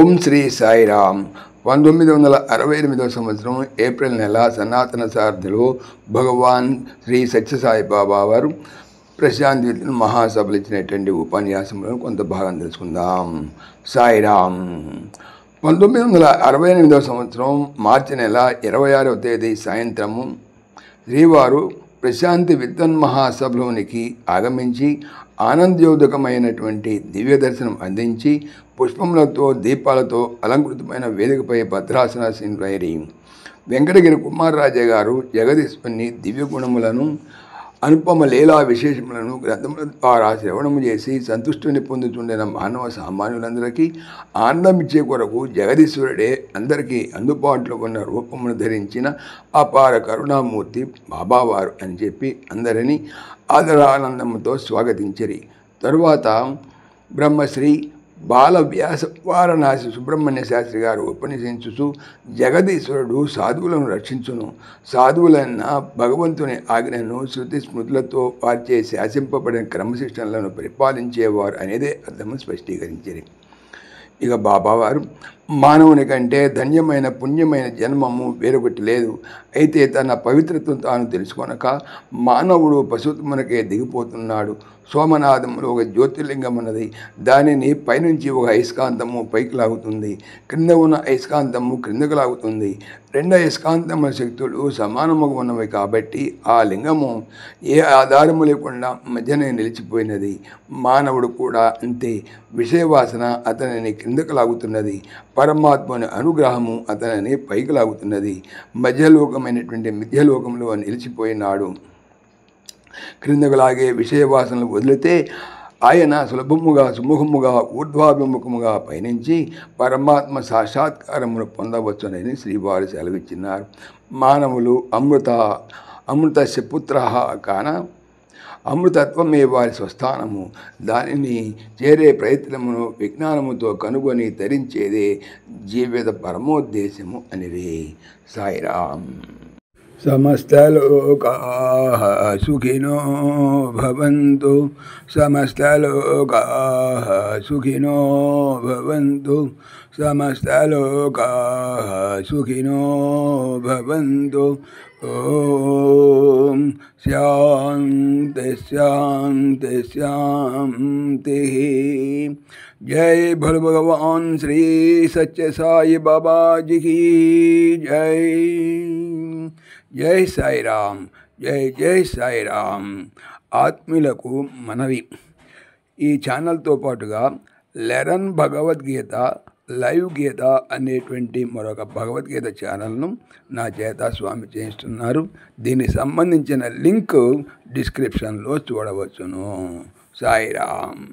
ఓం శ్రీ సాయిరామ్. 1968 సంవత్సరం ఏప్రిల్ నెల సనాతన సారథిలో భగవాన్ శ్రీ సత్యసాయి బాబా వారు ప్రశాంతి మహాసభలు ఇచ్చినటువంటి ఉపన్యాసంలో కొంత భాగం తెలుసుకుందాం. సాయిరామ్. 1968 సంవత్సరం మార్చి నెల 26వ తేదీ సాయంత్రము శ్రీవారు ప్రశాంతి విద్వన్ మహాసభలోనికి ఆగమించి ఆనందోదకమైనటువంటి దివ్య దర్శనం అందించి పుష్పములతో దీపాలతో అలంకృతమైన వేదికపై భద్రాసనాసీనులైరి వెంకటగిరి కుమారరాజయ్య గారు జగదీశ్వరుని దివ్య గుణములను అనుపమ లీలా విశేషములను గ్రంథముల ద్వారా శ్రవణము చేసి సంతుష్టిని పొందుతుండిన మానవ సామాన్యులందరికీ ఆనందమిచ్చే కొరకు జగదీశ్వరుడే అందరికీ అందుబాటులో ఉన్న రూపమును ధరించిన అపార కరుణామూర్తి బాబావారు అని చెప్పి అందరినీ ఆదరానందముతో స్వాగతించరి. తరువాత బ్రహ్మశ్రీ బాలవ్యాస వారణాసి సుబ్రహ్మణ్య శాస్త్రి గారు ఉపన్యసించుచు జగదీశ్వరుడు సాధువులను రక్షించును, సాధువులన్న భగవంతుని ఆజ్ఞను శృతి స్మృతులతో వారిచే శాసింపబడిన క్రమశిక్షణలను పరిపాలించేవారు అనేదే అర్థము స్పష్టీకరించారు. ఇక బాబావారు మానవుని కంటే ధన్యమైన పుణ్యమైన జన్మము వేరొకటి లేదు. అయితే తన పవిత్రతను తాను తెలుసుకొనక మానవుడు పశుత్వమునకే దిగిపోతున్నాడు. సోమనాథంలో ఒక జ్యోతిర్లింగం ఉన్నది. దానిని పైనుంచి ఒక అయస్కాంతము పైకి లాగుతుంది, క్రింద ఉన్న అయస్కాంతము క్రిందకు లాగుతుంది. రెండు అయస్కాంతముల శక్తులు సమానముగా ఉన్నవి కాబట్టి ఆ లింగము ఏ ఆధారము లేకుండా మధ్యనే నిలిచిపోయినది. మానవుడు కూడా అంతే. విషయవాసన అతనిని క్రిందకు లాగుతున్నది, పరమాత్మని అనుగ్రహము అతనిని పైకి లాగుతున్నది. మధ్యలోకమైనటువంటి మిథ్యలోకంలో నిలిచిపోయినాడు. క్రిందకు లాగే విషయవాసనలు వదిలితే ఆయన సులభముగా సుముఖముగా ఊర్ధ్వాభిముఖముగా పయనించి పరమాత్మ సాక్షాత్కారమును పొందవచ్చునని శ్రీవారు సెలవిచ్చినారు. మానవులు అమృతస్య పుత్ర కాన అమృతత్వమే వారి స్వస్థానము. దానిని చేరే ప్రయత్నమును విజ్ఞానముతో కనుగొని ధరించేదే జీవిత పరమోద్దేశము అనివే. సాయిరామ్. సమస్తలోకాః సుఖినో భవంతు, సమస్తలోకాః సుఖినో భవంతు, సమస్తలోకాః సుఖినో భవంతు. ఓం శాంతి శాంతి శాంతి. జై భోల భగవాన్ శ్రీ సత్య సాయి బాబాజీకి జై. జై సాయిరామ్. జై జై సాయిరామ్. ఆత్మీయులకు మనవి, ఈ ఛానల్తో పాటుగా లెరన్ భగవద్గీత లైవ్ గీత అనేటువంటి మరొక భగవద్గీత ఛానల్ను నా చేత స్వామి చేయిస్తున్నారు. దీనికి సంబంధించిన లింక్ డిస్క్రిప్షన్లో చూడవచ్చును. సాయిరామ్.